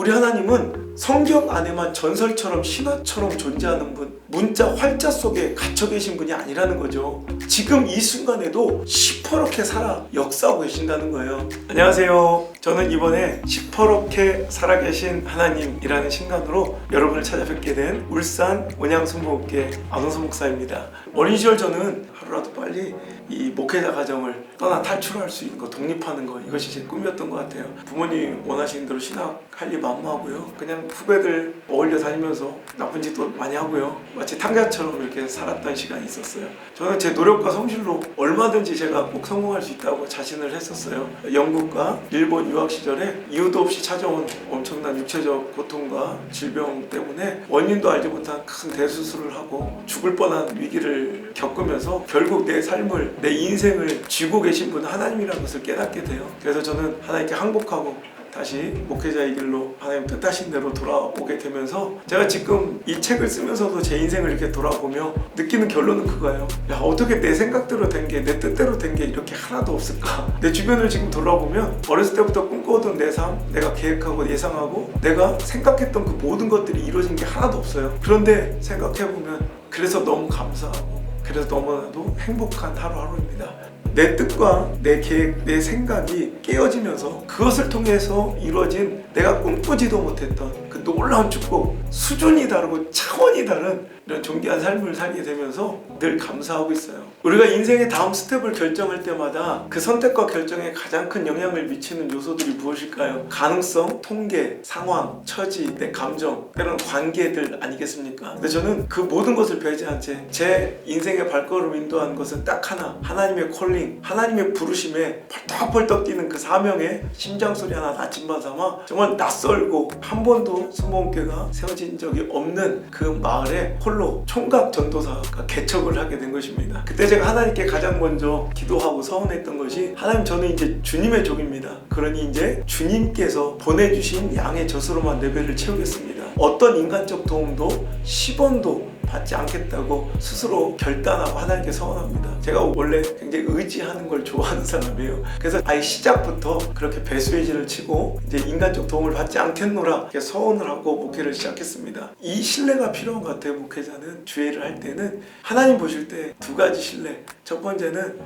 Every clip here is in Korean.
우리 하나님은 성경 안에만 전설처럼 신화처럼 존재하는 분, 문자 활자 속에 갇혀 계신 분이 아니라는 거죠. 지금 이 순간에도 시퍼렇게 살아 역사하고 계신다는 거예요. 안녕하세요. 저는 이번에 시퍼렇게 살아계신 하나님이라는 신간으로 여러분을 찾아뵙게 된 울산 온양순복음교회 안홍선 목사입니다. 어린 시절 저는 하루라도 빨리 이 목회자 가정을 떠나 탈출할 수 있는 거, 독립하는 거, 이것이 제 꿈이었던 것 같아요. 부모님 원하시는 대로 신학할 일 만무하고요. 그냥 후배들 어울려 다니면서 나쁜 짓도 많이 하고요. 마치 탕자처럼 이렇게 살았던 시간이 있었어요. 저는 제 노력과 성실로 얼마든지 제가 꼭 성공할 수 있다고 자신을 했었어요. 영국과 일본 유학 시절에 이유도 없이 찾아온 엄청난 육체적 고통과 질병 때문에 원인도 알지 못한 큰 대수술을 하고 죽을 뻔한 위기를 겪으면서 결국 내 삶을, 내 인생을 쥐고 계신 분은 하나님이라는 것을 깨닫게 돼요. 그래서 저는 하나님께 항복하고 다시 목회자의 길로 하나님 뜻하신 대로 돌아오게 되면서 제가 지금 이 책을 쓰면서도 제 인생을 이렇게 돌아보며 느끼는 결론은 그거예요. 야, 어떻게 내 생각대로 된 게, 내 뜻대로 된 게 이렇게 하나도 없을까? 내 주변을 지금 돌아보면 어렸을 때부터 꿈꿔오던 내 삶, 내가 계획하고 예상하고 내가 생각했던 그 모든 것들이 이루어진 게 하나도 없어요. 그런데 생각해보면 그래서 너무 감사하고 그래서 너무나도 행복한 하루하루입니다. 내 뜻과 내 계획, 내 생각이 깨어지면서 그것을 통해서 이루어진 내가 꿈꾸지도 못했던 그 놀라운 축복, 수준이 다르고 차원이 다른 이런 존귀한 삶을 살게 되면서 늘 감사하고 있어요. 우리가 인생의 다음 스텝을 결정할 때마다 그 선택과 결정에 가장 큰 영향을 미치는 요소들이 무엇일까요? 가능성, 통계, 상황, 처지, 내 감정, 이런 관계들 아니겠습니까? 근데 저는 그 모든 것을 배제한 채 제 인생의 발걸음 인도한 것은 딱 하나, 하나님의 콜링, 하나님의 부르심에 펄떡펄떡 뛰는 그 사명에 심장소리 하나 나침반 삼아 정말 낯설고 한 번도 순복음교회가 세워진 적이 없는 그 마을에 홀로 총각 전도사가 개척을 하게 된 것입니다. 그때 제가 하나님께 가장 먼저 기도하고 서원했던 것이, 하나님, 저는 이제 주님의 종입니다. 그러니 이제 주님께서 보내주신 양의 젖으로만 내 배를 채우겠습니다. 어떤 인간적 도움도 10원도 받지 않겠다고 스스로 결단하고 하나님께 서원합니다. 제가 원래 굉장히 의지하는 걸 좋아하는 사람이에요. 그래서 아예 시작부터 그렇게 배수의지를 치고 이제 인간적 도움을 받지 않겠노라 이렇게 서원을 하고 목회를 시작했습니다. 이 신뢰가 필요한 것 같아요. 목회자는 주회를 할 때는 하나님 보실 때 두 가지 신뢰. 첫 번째는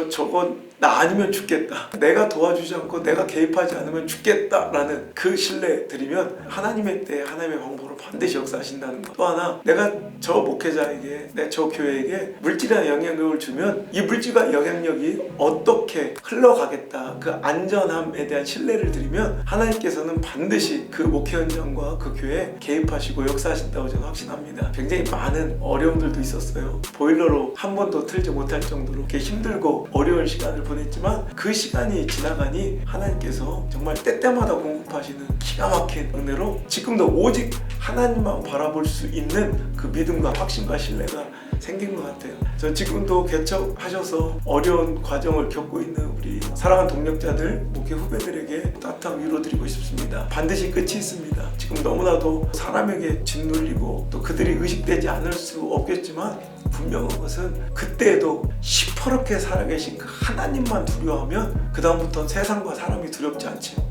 저건 나 아니면 죽겠다, 내가 도와주지 않고 내가 개입하지 않으면 죽겠다라는 그 신뢰 드리면 하나님의 때 하나님의 방법으로 반드시 역사하신다는 것. 또 하나, 내가 저 목회자에게, 저 교회에게 물질이나 영향력을 주면 이 물질과 영향력이 어떻게 흘러가겠다, 그 안전함에 대한 신뢰를 드리면 하나님께서는 반드시 그 목회 현장과 그 교회에 개입하시고 역사하신다고 저는 확신합니다. 굉장히 많은 어려움들도 있었어요. 보일러로 한 번도 틀지 못할 정도로 이렇게 힘들고 어려운 시간을 보냈지만 그 시간이 지나가니 하나님께서 정말 때때마다 공급하시는 기가 막힌 은혜로 지금도 오직 하나님만 바라볼 수 있는 그 믿음과 확신과 신뢰가 생긴 것 같아요. 저 지금도 개척하셔서 어려운 과정을 겪고 있는 우리 사랑하는 동력자들, 목회 후배들에게 따뜻한 위로 드리고 싶습니다. 반드시 끝이 있습니다. 지금 너무나도 사람에게 짓눌리고 또 그들이 의식되지 않을 수 없겠지만 분명한 것은 그때에도 시퍼렇게 살아계신 그 하나님만 두려워하면 그 다음부터는 세상과 사람이 두렵지 않죠.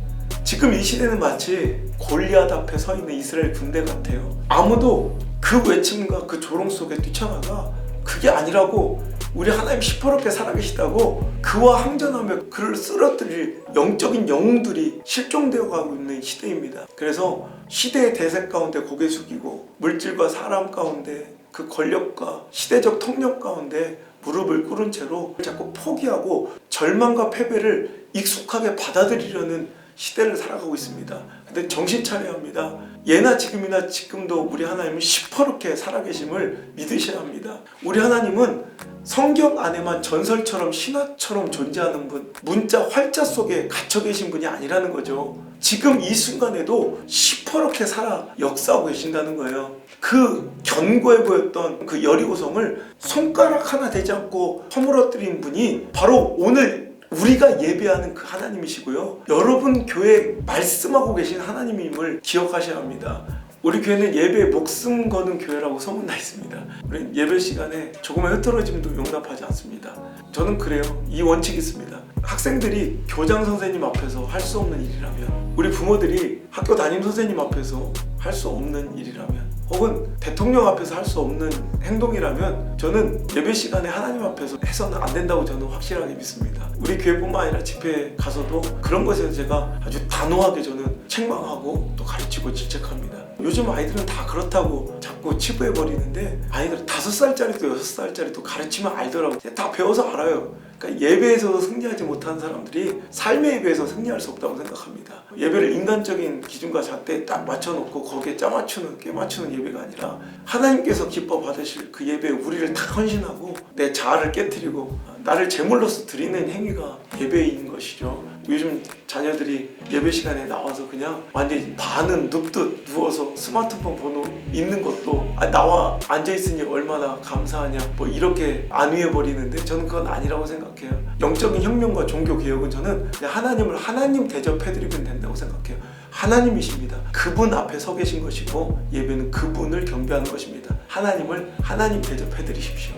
지금 이 시대는 마치 골리앗 앞에 서 있는 이스라엘 군대 같아요. 아무도 그 외침과 그 조롱 속에 뛰쳐나가 그게 아니라고, 우리 하나님 시퍼렇게 살아계시다고 그와 항전하며 그를 쓰러뜨릴 영적인 영웅들이 실종되어 가고 있는 시대입니다. 그래서 시대의 대세 가운데 고개 숙이고 물질과 사람 가운데 그 권력과 시대적 통념 가운데 무릎을 꿇은 채로 자꾸 포기하고 절망과 패배를 익숙하게 받아들이려는 시대를 살아가고 있습니다. 근데 정신 차려야 합니다. 예나 지금이나 지금도 우리 하나님은 시퍼렇게 살아계심을 믿으셔야 합니다. 우리 하나님은 성경 안에만 전설처럼 신화처럼 존재하는 분, 문자 활자 속에 갇혀 계신 분이 아니라는 거죠. 지금 이 순간에도 시퍼렇게 살아 역사하고 계신다는 거예요. 그 견고해 보였던 그 여리고성을 손가락 하나 되지 않고 허물어뜨린 분이 바로 오늘 우리가 예배하는 그 하나님이시고요, 여러분 교회에 말씀하고 계신 하나님임을 기억하셔야 합니다. 우리 교회는 예배에 목숨 거는 교회라고 소문나 있습니다. 우리 예배 시간에 조금의 흐트러짐도 용납하지 않습니다. 저는 그래요. 이 원칙이 있습니다. 학생들이 교장 선생님 앞에서 할 수 없는 일이라면, 우리 부모들이 학교 담임 선생님 앞에서 할 수 없는 일이라면, 혹은 대통령 앞에서 할 수 없는 행동이라면 저는 예배 시간에 하나님 앞에서 해서는 안 된다고 저는 확실하게 믿습니다. 우리 교회뿐만 아니라 집회에 가서도 그런 것에 제가 아주 단호하게 저는 책망하고 또 가르치고 질책합니다. 요즘 아이들은 다 그렇다고 자꾸 치부해버리는데, 아이들 5살짜리도 6살짜리도 가르치면 알더라고요. 다 배워서 알아요. 그러니까 예배에서도 승리하지 못한 사람들이 삶의 예배에서 승리할 수 없다고 생각합니다. 예배를 인간적인 기준과 잣대에 딱 맞춰놓고 거기에 깨맞추는 예배가 아니라 하나님께서 기뻐 받으실 그 예배에 우리를 다 헌신하고 내 자아를 깨트리고 나를 제물로서 드리는 행위가 예배인 것이죠. 요즘 자녀들이 예배 시간에 나와서 그냥 완전히 반은 눕듯 누워서 스마트폰 번호 있는 것도 나와 앉아있으니 얼마나 감사하냐 뭐 이렇게 안위해버리는데, 저는 그건 아니라고 생각해요. 영적인 혁명과 종교개혁은 저는 그냥 하나님을 하나님 대접해드리면 된다고 생각해요. 하나님이십니다. 그분 앞에 서 계신 것이고 예배는 그분을 경배하는 것입니다. 하나님을 하나님 대접해드리십시오.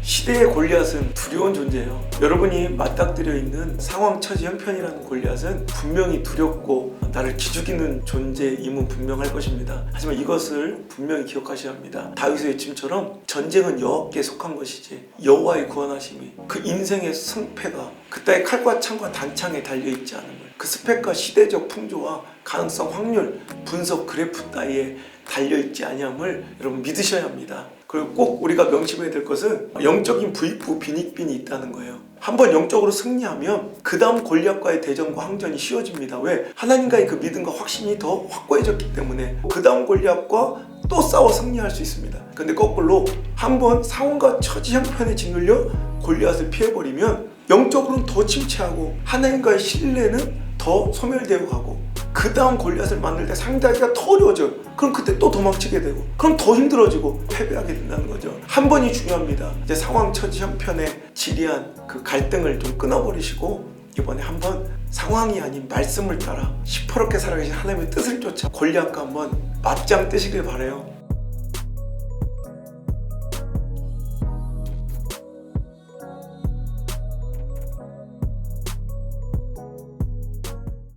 시대의 골리앗은 두려운 존재예요. 여러분이 맞닥뜨려 있는 상황, 처지, 형편이라는 골리앗은 분명히 두렵고 나를 기죽이는 존재임은 분명할 것입니다. 하지만 이것을 분명히 기억하셔야 합니다. 다윗의 외침처럼 전쟁은 여호와께 속한 것이지 여호와의 구원하심이, 그 인생의 승패가 그따위 칼과 창과 단창에 달려있지 않음을, 그 스펙과 시대적 풍조와 가능성, 확률, 분석 그래프 따위에 달려있지 아니함을 여러분 믿으셔야 합니다. 그리고 꼭 우리가 명심해야 될 것은 영적인 부익부 빈익빈이 있다는 거예요. 한번 영적으로 승리하면 그 다음 골리앗과의 대전과 항전이 쉬워집니다. 왜? 하나님과의 그 믿음과 확신이 더 확고해졌기 때문에 그 다음 골리앗과 또 싸워 승리할 수 있습니다. 근데 거꾸로 한번 상황과 처지 형편에 짓눌려 골리앗을 피해버리면 영적으로는 더 침체하고 하나님과의 신뢰는 더 소멸되어 가고, 그 다음 골리앗을 만날 때 상대하기가 더 어려워져요. 그럼 그때 또 도망치게 되고, 그럼 더 힘들어지고 패배하게 된다는 거죠. 한 번이 중요합니다. 이제 상황, 처지, 형편의 지리한 그 갈등을 좀 끊어버리시고 이번에 한번 상황이 아닌 말씀을 따라 시퍼렇게 살아계신 하나님의 뜻을 쫓아 골리앗과 한번 맞짱 뜨시길 바라요.